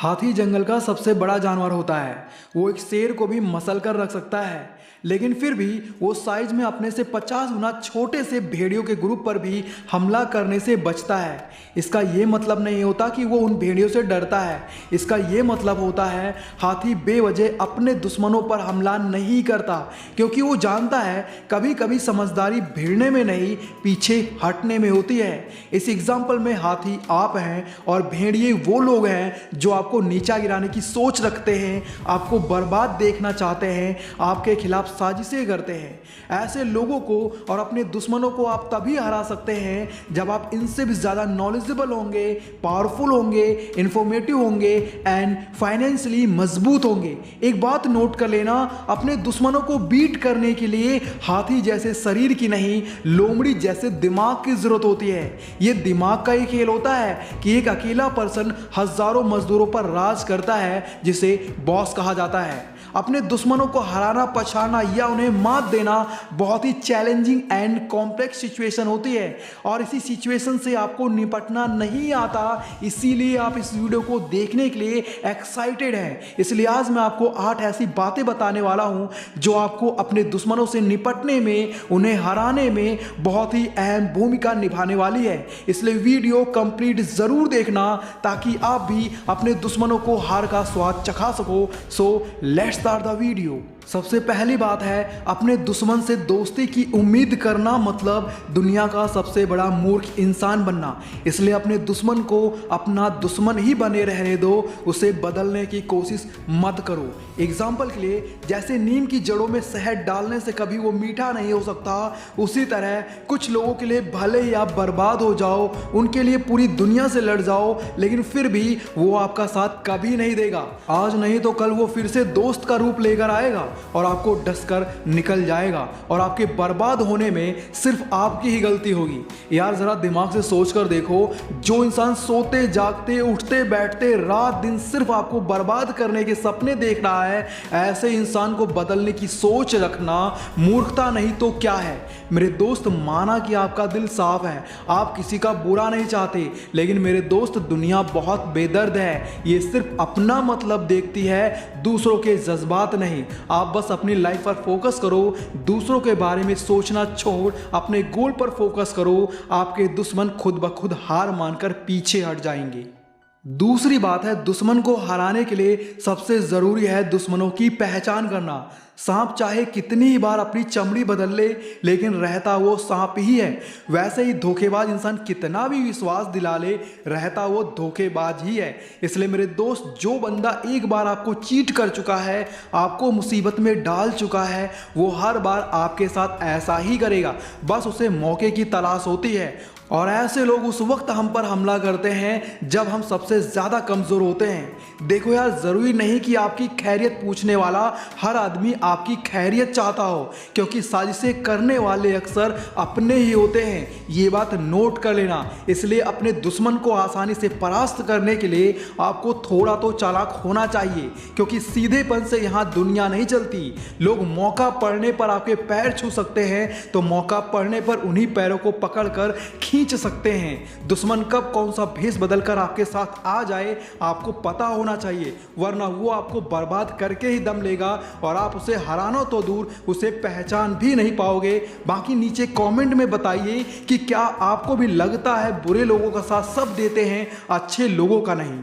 हाथी जंगल का सबसे बड़ा जानवर होता है। वो एक शेर को भी मसल कर रख सकता है, लेकिन फिर भी वो साइज में अपने से 50 गुना छोटे से भेड़ियों के ग्रुप पर भी हमला करने से बचता है। इसका ये मतलब नहीं होता कि वो उन भेड़ियों से डरता है। इसका ये मतलब होता है हाथी बेवजह अपने दुश्मनों पर हमला नहीं करता, क्योंकि वो जानता है कभी कभी समझदारी भिड़ने में नहीं, पीछे हटने में होती है। इस एग्जाम्पल में हाथी आप हैं और भेड़िए वो लोग हैं जो आपको नीचा गिराने की सोच रखते हैं, आपको बर्बाद देखना चाहते हैं, आपके खिलाफ साजिशें करते हैं। ऐसे लोगों को और अपने दुश्मनों को आप तभी हरा सकते हैं जब आप इनसे भी ज़्यादा नॉलेजेबल होंगे, पावरफुल होंगे, इंफॉर्मेटिव होंगे एंड फाइनेंशियली मजबूत होंगे। एक बात नोट कर लेना, अपने दुश्मनों को बीट करने के लिए हाथी जैसे शरीर की नहीं, लोमड़ी जैसे दिमाग की जरूरत होती है। ये दिमाग का ही खेल होता है कि एक अकेला पर्सन हजारों मजदूरों पर राज करता है, जिसे बॉस कहा जाता है। अपने दुश्मनों को हराना, पछाड़ना या उन्हें मात देना बहुत ही चैलेंजिंग एंड कॉम्प्लेक्स सिचुएशन होती है, और इसी सिचुएशन से आपको निपटना नहीं आता। इसीलिए आप इस वीडियो को देखने के लिए एक्साइटेड हैं। इसलिए आज मैं आपको 8 ऐसी बातें बताने वाला हूं जो आपको अपने दुश्मनों से निपटने में, उन्हें हराने में बहुत ही अहम भूमिका निभाने वाली है। इसलिए वीडियो कंप्लीट जरूर देखना ताकि आप भी अपने दुश्मनों को हार का स्वाद चखा सको। So let's start the video. सबसे पहली बात है, अपने दुश्मन से दोस्ती की उम्मीद करना मतलब दुनिया का सबसे बड़ा मूर्ख इंसान बनना। इसलिए अपने दुश्मन को अपना दुश्मन ही बने रहने दो, उसे बदलने की कोशिश मत करो। एग्जाम्पल के लिए, जैसे नीम की जड़ों में शहद डालने से कभी वो मीठा नहीं हो सकता, उसी तरह कुछ लोगों के लिए भले ही आप बर्बाद हो जाओ, उनके लिए पूरी दुनिया से लड़ जाओ, लेकिन फिर भी वो आपका साथ कभी नहीं देगा। आज नहीं तो कल वो फिर से दोस्त का रूप लेकर आएगा और आपको डसकर निकल जाएगा, और आपके बर्बाद होने में सिर्फ आपकी ही गलती होगी। यार जरा दिमाग से सोच कर देखो, जो इंसान सोते जागते उठते बैठते रात दिन सिर्फ आपको बर्बाद करने के सपने देख रहा है, ऐसे इंसान को बदलने की सोच रखना मूर्खता नहीं तो क्या है। मेरे दोस्त, माना कि आपका दिल साफ है, आप किसी का बुरा नहीं चाहते, लेकिन मेरे दोस्त दुनिया बहुत बेदर्द है। ये सिर्फ अपना मतलब देखती है, दूसरों के जज्बात नहीं। आप बस अपनी लाइफ पर फोकस करो, दूसरों के बारे में सोचना छोड़ अपने गोल पर फोकस करो। आपके दुश्मन खुद ब खुद हार मानकर पीछे हट जाएंगे। दूसरी बात है, दुश्मन को हराने के लिए सबसे जरूरी है दुश्मनों की पहचान करना। सांप चाहे कितनी ही बार अपनी चमड़ी बदल ले, लेकिन रहता वो सांप ही है। वैसे ही धोखेबाज इंसान कितना भी विश्वास दिला ले, रहता वो धोखेबाज ही है। इसलिए मेरे दोस्त, जो बंदा एक बार आपको चीट कर चुका है, आपको मुसीबत में डाल चुका है, वो हर बार आपके साथ ऐसा ही करेगा। बस उसे मौके की तलाश होती है, और ऐसे लोग उस वक्त हम पर हमला करते हैं जब हम सबसे ज़्यादा कमज़ोर होते हैं। देखो यार, ज़रूरी नहीं कि आपकी खैरियत पूछने वाला हर आदमी आपकी खैरियत चाहता हो, क्योंकि साजिशें करने वाले अक्सर अपने ही होते हैं। ये बात नोट कर लेना। इसलिए अपने दुश्मन को आसानी से परास्त करने के लिए आपको थोड़ा तो चालाक होना चाहिए, क्योंकि सीधेपन से यहाँ दुनिया नहीं चलती। लोग मौका पड़ने पर आपके पैर छू सकते हैं, तो मौका पड़ने पर उन्हीं पैरों को पकड़कर खींच सकते हैं। दुश्मन कब कौन सा भेष बदलकर आपके साथ आ जाए आपको पता होना चाहिए, वरना वो आपको बर्बाद करके ही दम लेगा, और आप उसे हराना तो दूर, उसे पहचान भी नहीं पाओगे। बाकी नीचे कमेंट में बताइए कि क्या आपको भी लगता है बुरे लोगों का साथ सब देते हैं, अच्छे लोगों का नहीं।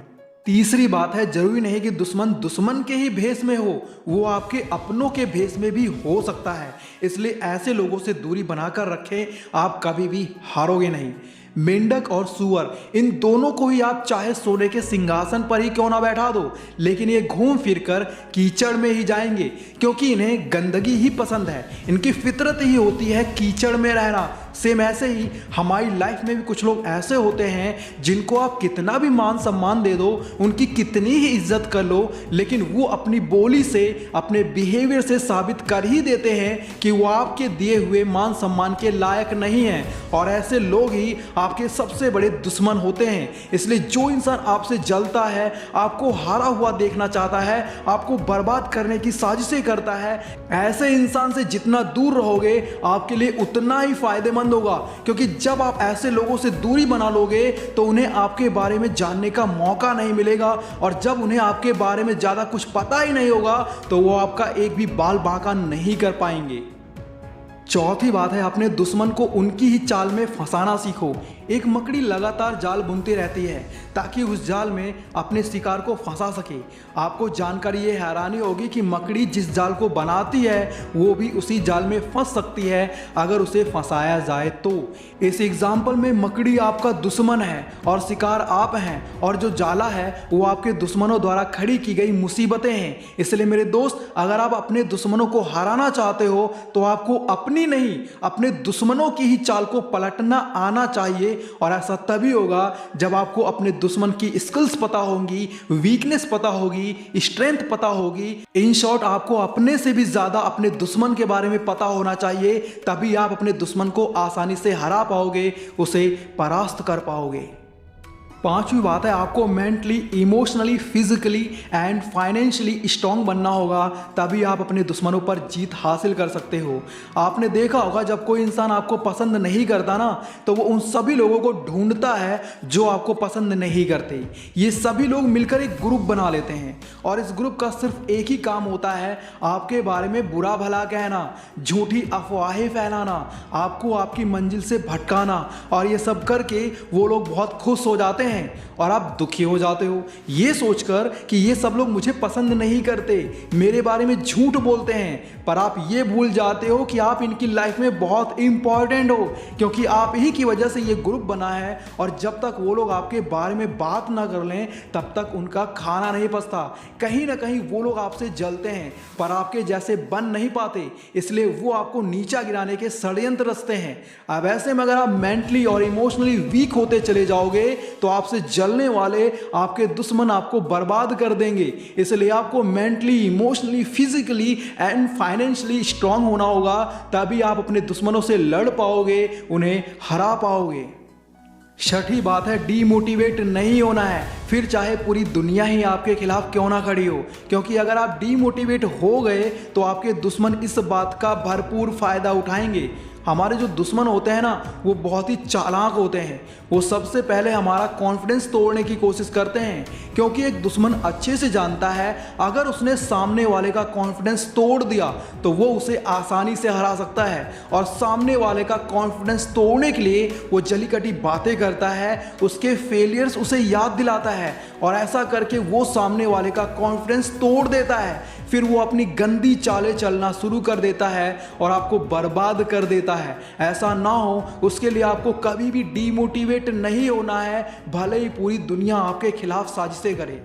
तीसरी बात है, जरूरी नहीं कि दुश्मन दुश्मन के ही भेष में हो, वो आपके अपनों के भेष में भी हो सकता है। इसलिए ऐसे लोगों से दूरी बनाकर रखें, आप कभी भी हारोगे नहीं। मेंढक और सूअर, इन दोनों को ही आप चाहे सोने के सिंहासन पर ही क्यों ना बैठा दो, लेकिन ये घूम फिर कर कीचड़ में ही जाएंगे, क्योंकि इन्हें गंदगी ही पसंद है। इनकी फितरत ही होती है कीचड़ में रहना। सेम ऐसे ही हमारी लाइफ में भी कुछ लोग ऐसे होते हैं जिनको आप कितना भी मान सम्मान दे दो, उनकी कितनी ही इज्जत कर लो, लेकिन वो अपनी बोली से, अपने बिहेवियर से साबित कर ही देते हैं कि वो आपके दिए हुए मान सम्मान के लायक नहीं हैं, और ऐसे लोग ही आपके सबसे बड़े दुश्मन होते हैं। इसलिए जो इंसान आपसे जलता है, आपको हारा हुआ देखना चाहता है, आपको बर्बाद करने की साजिशें करता है, ऐसे इंसान से जितना दूर रहोगे आपके लिए उतना ही फायदेमंद बंद होगा, क्योंकि जब आप ऐसे लोगों से दूरी बना लोगे तो उन्हें आपके बारे में जानने का मौका नहीं मिलेगा, और जब उन्हें आपके बारे में ज़्यादा कुछ पता ही नहीं होगा तो वो आपका एक भी बाल बांका नहीं कर पाएंगे। चौथी बात है, अपने दुश्मन को उनकी ही चाल में फंसाना सीखो। एक मकड़ी लगातार जाल बुनती रहती है ताकि उस जाल में अपने शिकार को फंसा सके। आपको जानकर ये हैरानी होगी कि मकड़ी जिस जाल को बनाती है वो भी उसी जाल में फंस सकती है अगर उसे फंसाया जाए तो। इस एग्जाम्पल में मकड़ी आपका दुश्मन है और शिकार आप हैं, और जो जाला है वो आपके दुश्मनों द्वारा खड़ी की गई मुसीबतें हैं। इसलिए मेरे दोस्त, अगर आप अपने दुश्मनों को हराना चाहते हो तो आपको अपनी नहीं, अपने दुश्मनों की ही चाल को पलटना आना चाहिए, और ऐसा तभी होगा जब आपको अपने दुश्मन की स्किल्स पता होंगी, वीकनेस पता होगी, स्ट्रेंथ पता होगी। इन शॉर्ट, आपको अपने से भी ज्यादा अपने दुश्मन के बारे में पता होना चाहिए, तभी आप अपने दुश्मन को आसानी से हरा पाओगे, उसे परास्त कर पाओगे। पांचवी बात है, आपको mentally, emotionally, physically and financially strong बनना होगा, तभी आप अपने दुश्मनों पर जीत हासिल कर सकते हो। आपने देखा होगा जब कोई इंसान आपको पसंद नहीं करता ना, तो वो उन सभी लोगों को ढूंढता है जो आपको पसंद नहीं करते। ये सभी लोग मिलकर एक ग्रुप बना लेते हैं, और इस ग्रुप का सिर्फ एक ही काम होता है, आपके बारे में बुरा भला कहना, झूठी अफवाहें फैलाना, आपको आपकी मंजिल से भटकाना, और ये सब करके वो लोग बहुत खुश हो जाते हैं और आप दुखी हो जाते हो, ये सोचकर कि ये सब लोग मुझे पसंद नहीं करते, मेरे बारे में झूठ बोलते हैं। पर आप ये भूल जाते हो कि आप इनकी लाइफ में बहुत इंपॉर्टेंट हो, क्योंकि आप ही की वजह से ये ग्रुप बना है, और जब तक वो लोग आपके बारे में बात ना कर लें तब तक उनका खाना नहीं पचता। कहीं ना कहीं वो लोग आपसे जलते हैं, पर आपके जैसे बन नहीं पाते, इसलिए वो आपको नीचा गिराने के षड्यंत्र रचते हैं। अब ऐसे में अगर आप मेंटली और इमोशनली वीक होते चले जाओगे तो आपसे जलने वाले आपके दुश्मन आपको बर्बाद कर देंगे। इसलिए आपको mentally, emotionally, physically and financially strong होना होगा, तभी आप अपने दुश्मनों से लड़ पाओगे, उन्हें हरा पाओगे। छठी बात है, डीमोटिवेट नहीं होना है, फिर चाहे पूरी दुनिया ही आपके खिलाफ क्यों ना खड़ी हो, क्योंकि अगर आप डीमोटिवेट हो गए तो आपके दुश्मन इस बात का भरपूर फायदा उठाएंगे। हमारे जो दुश्मन होते हैं ना, वो बहुत ही चालाक होते हैं। वो सबसे पहले हमारा कॉन्फिडेंस तोड़ने की कोशिश करते हैं, क्योंकि एक दुश्मन अच्छे से जानता है अगर उसने सामने वाले का कॉन्फिडेंस तोड़ दिया तो वो उसे आसानी से हरा सकता है। और सामने वाले का कॉन्फिडेंस तोड़ने के लिए वो जली कटी बातें करता है, उसके फेलियर्स उसे याद दिलाता है, और ऐसा करके वो सामने वाले का कॉन्फिडेंस तोड़ देता है। फिर वो अपनी गंदी चालें चलना शुरू कर देता है और आपको बर्बाद कर देता है। ऐसा ना हो, उसके लिए आपको कभी भी डीमोटिवेट नहीं होना है, भले ही पूरी दुनिया आपके खिलाफ साजिशें करे।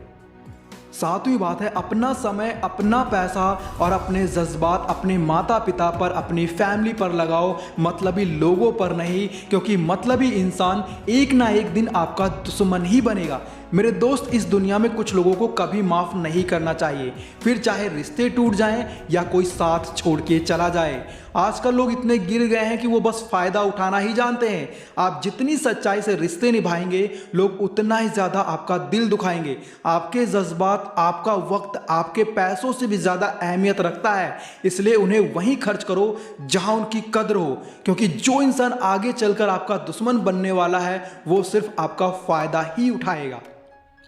सातवीं बात है, अपना समय, अपना पैसा और अपने जज्बात अपने माता पिता पर, अपनी फैमिली पर लगाओ, मतलबी लोगों पर नहीं, क्योंकि मतलबी इंसान एक ना एक दिन आपका दुश्मन ही बनेगा। मेरे दोस्त, इस दुनिया में कुछ लोगों को कभी माफ़ नहीं करना चाहिए, फिर चाहे रिश्ते टूट जाएं या कोई साथ छोड़ के चला जाए। आजकल लोग इतने गिर गए हैं कि वो बस फ़ायदा उठाना ही जानते हैं। आप जितनी सच्चाई से रिश्ते निभाएंगे, लोग उतना ही ज़्यादा आपका दिल दुखाएंगे। आपके जज्बात, आपका वक्त, आपके पैसों से भी ज़्यादा अहमियत रखता है, इसलिए उन्हें वहीं खर्च करो जहां उनकी कद्र हो, क्योंकि जो इंसान आगे चलकर आपका दुश्मन बनने वाला है वो सिर्फ आपका फ़ायदा ही उठाएगा।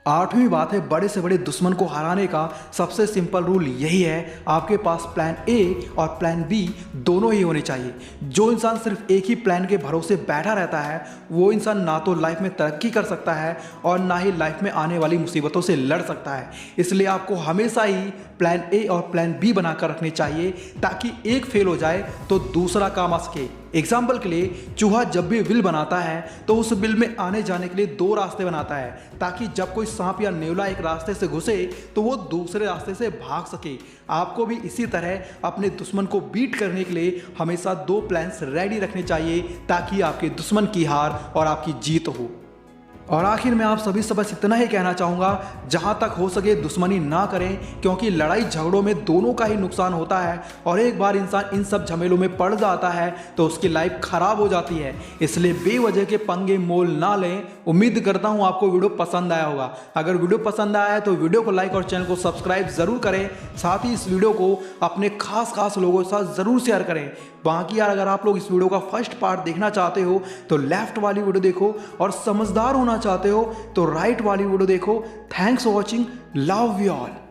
आठवीं बात है, बड़े से बड़े दुश्मन को हराने का सबसे सिंपल रूल यही है, आपके पास प्लान ए और प्लान बी दोनों ही होने चाहिए। जो इंसान सिर्फ एक ही प्लान के भरोसे बैठा रहता है वो इंसान ना तो लाइफ में तरक्की कर सकता है और ना ही लाइफ में आने वाली मुसीबतों से लड़ सकता है। इसलिए आपको हमेशा ही प्लान ए और प्लान बी बनाकर रखने चाहिए, ताकि एक फेल हो जाए तो दूसरा काम आ सके। एग्जाम्पल के लिए, चूहा जब भी बिल बनाता है तो उस बिल में आने जाने के लिए दो रास्ते बनाता है, ताकि जब कोई सांप या नेवला एक रास्ते से घुसे तो वो दूसरे रास्ते से भाग सके। आपको भी इसी तरह अपने दुश्मन को बीट करने के लिए हमेशा दो प्लान्स रेडी रखने चाहिए, ताकि आपके दुश्मन की हार और आपकी जीत हो। और आखिर में आप सभी से बस इतना ही कहना चाहूँगा, जहाँ तक हो सके दुश्मनी ना करें, क्योंकि लड़ाई झगड़ों में दोनों का ही नुकसान होता है और एक बार इंसान इन सब झमेलों में पड़ जाता है तो उसकी लाइफ खराब हो जाती है। इसलिए बेवजह के पंगे मोल ना लें। उम्मीद करता हूँ आपको वीडियो पसंद आया होगा। अगर वीडियो पसंद आया है तो वीडियो को लाइक और चैनल को सब्सक्राइब जरूर करें। साथ ही इस वीडियो को अपने खास लोगों के साथ ज़रूर शेयर करें। बाकी यार, अगर आप लोग इस वीडियो का फर्स्ट पार्ट देखना चाहते हो तो लेफ्ट वाली वीडियो देखो, और समझदार होना चाहते हो तो राइट वाली वीडियो देखो। Thanks for watching, love you all.